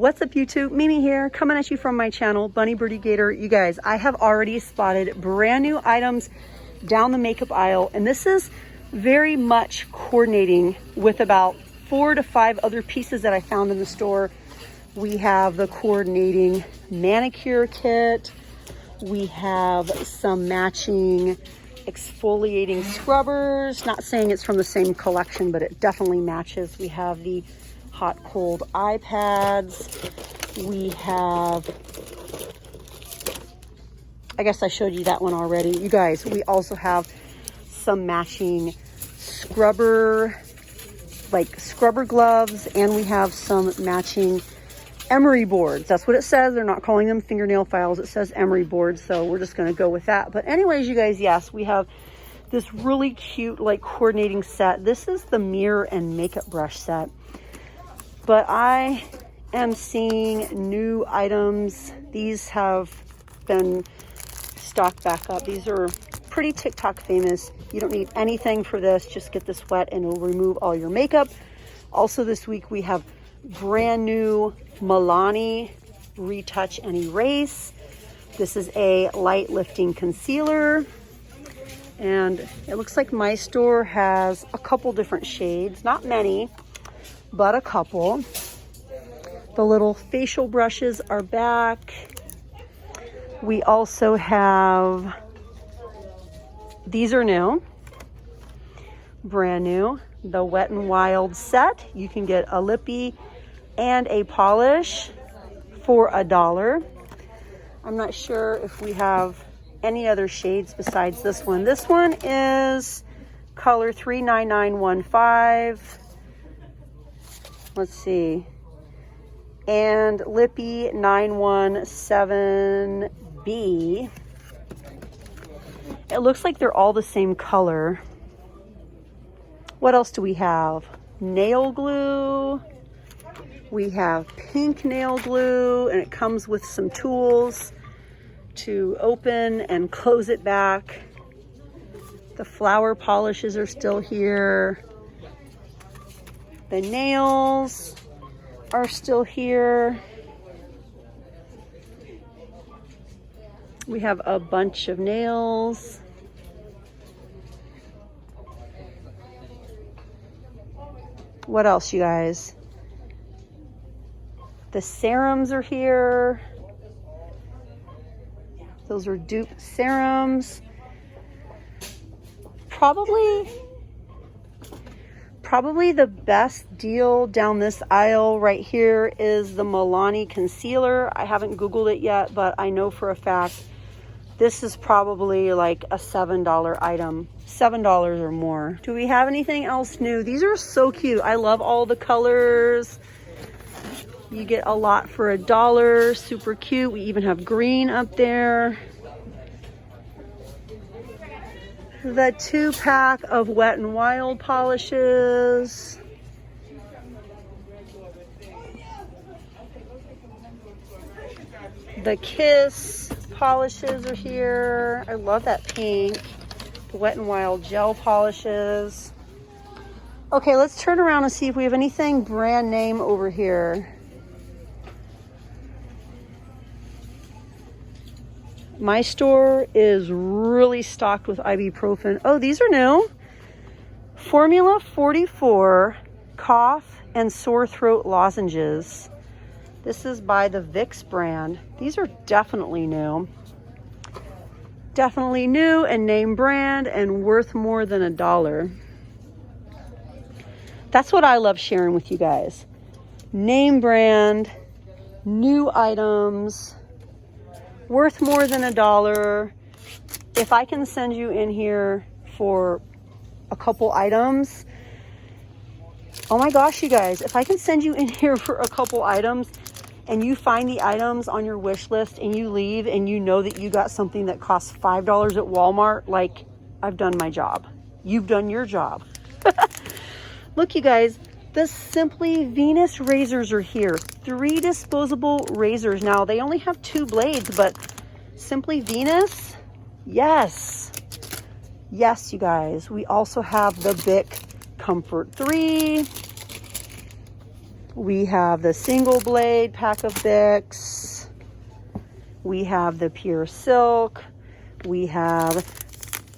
What's up YouTube? Mimi here, coming at you from my channel, Bunny Birdy Gator. You guys, I have already spotted brand new items down the makeup aisle, and this is very much coordinating with about 4 to 5 other pieces that I found in the store. We have the coordinating manicure kit. We have some matching exfoliating scrubbers. Not saying it's from the same collection, but it definitely matches. We have the hot cold eye pads. We have, I guess I showed you that one already. You guys, we also have some matching scrubber, like scrubber gloves, and we have some matching emery boards. That's what it says. They're not calling them fingernail files. It says emery boards, so we're just gonna go with that. But anyways, you guys, yes, we have this really cute like coordinating set. This is the mirror and makeup brush set. But I am seeing new items. These have been stocked back up. These are pretty TikTok famous. You don't need anything for this. Just get this wet and it'll remove all your makeup. Also this week we have brand new Milani Retouch and Erase. This is a light lifting concealer. And it looks like my store has a couple different shades. Not many, but a couple. The little facial brushes are back. We also have, these are new, brand new, the Wet n Wild set. You can get a lippy and a polish for $1. I'm not sure if we have any other shades besides this one. This one is color 39915. Let's see. And lippy 917B. It looks like they're all the same color. What else do we have? Nail glue. We have pink nail glue, and it comes with some tools to open and close it back. The flower polishes are still here. The nails are still here. We have a bunch of nails. What else, you guys? The serums are here. Those are dupe serums. Probably the best deal down this aisle right here is the Milani concealer. I haven't Googled it yet, but I know for a fact this is probably like a $7 item, $7 or more. Do we have anything else new? These are so cute. I love all the colors. You get a lot for $1, super cute. We even have green up there. The 2-pack of Wet n Wild polishes. The Kiss polishes are here. I love that pink. The Wet n Wild gel polishes. Okay, let's turn around and see if we have anything brand name over here. My store is really stocked with ibuprofen. Oh, these are new. Formula 44 cough and sore throat lozenges. This is by the Vicks brand. These are definitely new. Definitely new and name brand and worth more than $1. That's what I love sharing with you guys. Name brand, new items, worth more than $1. If I can send you in here for a couple items, oh my gosh, you guys, if I can send you in here for a couple items and you find the items on your wish list and you leave and you know that you got something that costs $5 at Walmart, like, I've done my job. You've done your job. Look, you guys, the Simply Venus razors are here. 3 disposable razors. Now, they only have 2 blades, but Simply Venus, yes. Yes, you guys. We also have the Bic Comfort 3. We have the single blade pack of Bics. We have the pure silk. We have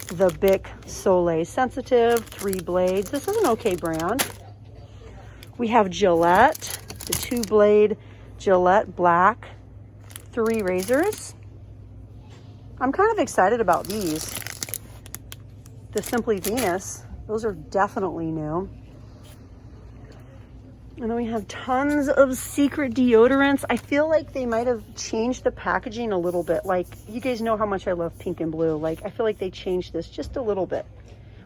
the Bic Soleil Sensitive 3 blades. This is an okay brand. We have Gillette, the 2 blade Gillette Black 3 razors. I'm kind of excited about these. The Simply Venus, those are definitely new. And then we have tons of secret deodorants. I feel like they might have changed the packaging a little bit. Like, you guys know how much I love pink and blue. Like, I feel like they changed this just a little bit.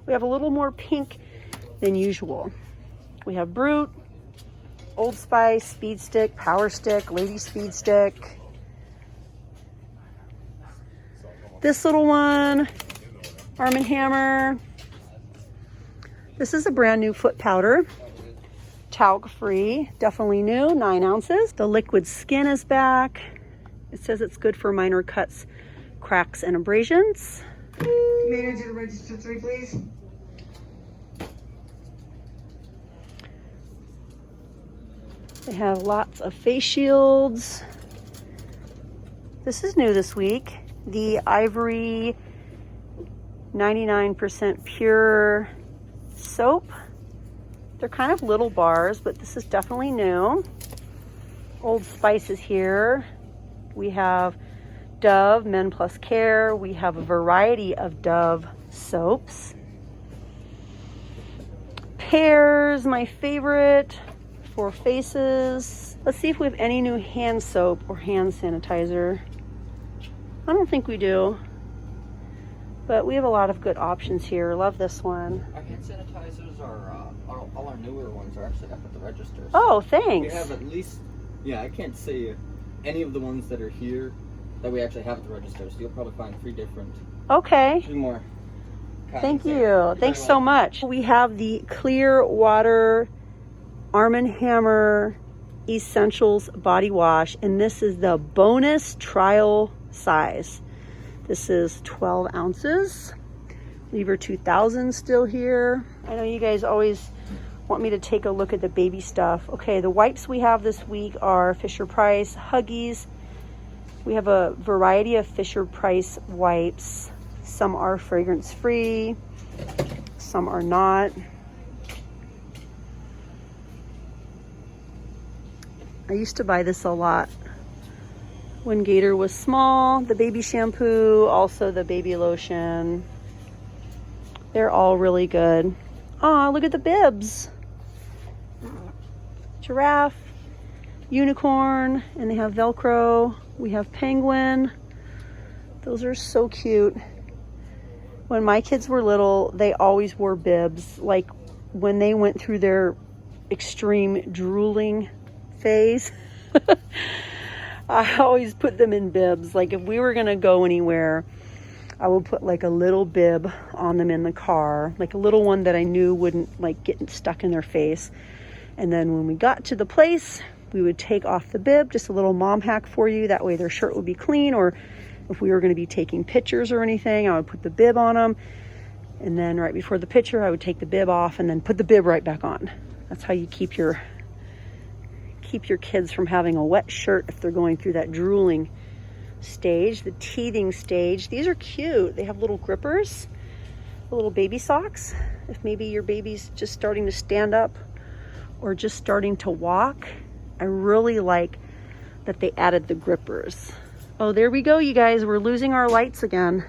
We have a little more pink than usual. We have Brute, Old Spice, Speed Stick, Power Stick, Lady Speed Stick. This little one, Arm & Hammer. This is a brand new foot powder. Talc free, definitely new, 9 ounces. The liquid skin is back. It says it's good for minor cuts, cracks, and abrasions. Manager, register 3, please. They have lots of face shields. This is new this week. The Ivory 99% pure soap. They're kind of little bars, but this is definitely new. Old Spice is here. We have Dove Men Plus Care. We have a variety of Dove soaps. Pears, my favorite for faces. Let's see if we have any new hand soap or hand sanitizer. I don't think we do, but we have a lot of good options here. Love this one. Our hand sanitizers are, all our newer ones are actually up at the register. So oh, thanks. we have at least, yeah, I can't say any of the ones that are here that we actually have at the register, so you'll probably find 3 different. Okay. 3 more. Thank you. Thanks so much. We have the Clear Water Arm & Hammer Essentials Body Wash, and this is the bonus trial size. This is 12 ounces. Lever 2000 still here. I know you guys always want me to take a look at the baby stuff. Okay, the wipes we have this week are Fisher-Price Huggies. We have a variety of Fisher-Price wipes. Some are fragrance-free, some are not. I used to buy this a lot when Gator was small. The baby shampoo, also the baby lotion. They're all really good. Aw, look at the bibs. Giraffe, unicorn, and they have Velcro. We have penguin. Those are so cute. When my kids were little, they always wore bibs. Like when they went through their extreme drooling phase, I always put them in bibs. Like if we were gonna go anywhere, I would put like a little bib on them in the car, like a little one that I knew wouldn't like get stuck in their face. And then when we got to the place, we would take off the bib, just a little mom hack for you. That way their shirt would be clean, or if we were gonna be taking pictures or anything, I would put the bib on them. And then right before the picture, I would take the bib off and then put the bib right back on. That's how you keep your kids from having a wet shirt if they're going through that drooling stage, the teething stage. These are cute. They have little grippers, little baby socks. If maybe your baby's just starting to stand up or just starting to walk, I really like that they added the grippers. Oh, there we go, you guys. We're losing our lights again.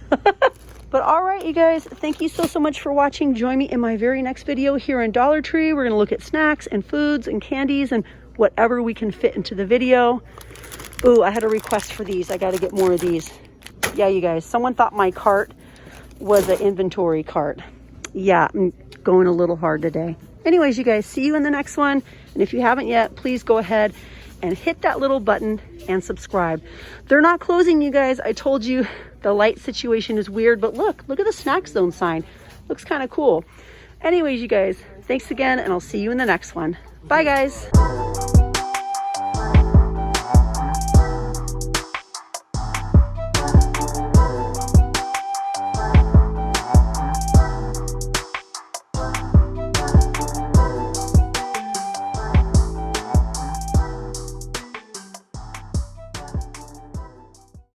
But all right, you guys, thank you so much for watching. Join me in my very next video here in Dollar Tree. We're gonna look at snacks and foods and candies and whatever we can fit into the video. Ooh, I had a request for these. I gotta get more of these. Yeah, you guys, someone thought my cart was an inventory cart. Yeah, I'm going a little hard today. Anyways, you guys, see you in the next one. And if you haven't yet, please go ahead and hit that little button and subscribe. They're not closing, you guys. I told you the light situation is weird, but look at the snack zone sign. Looks kind of cool. Anyways, you guys, thanks again, and I'll see you in the next one. Bye, guys.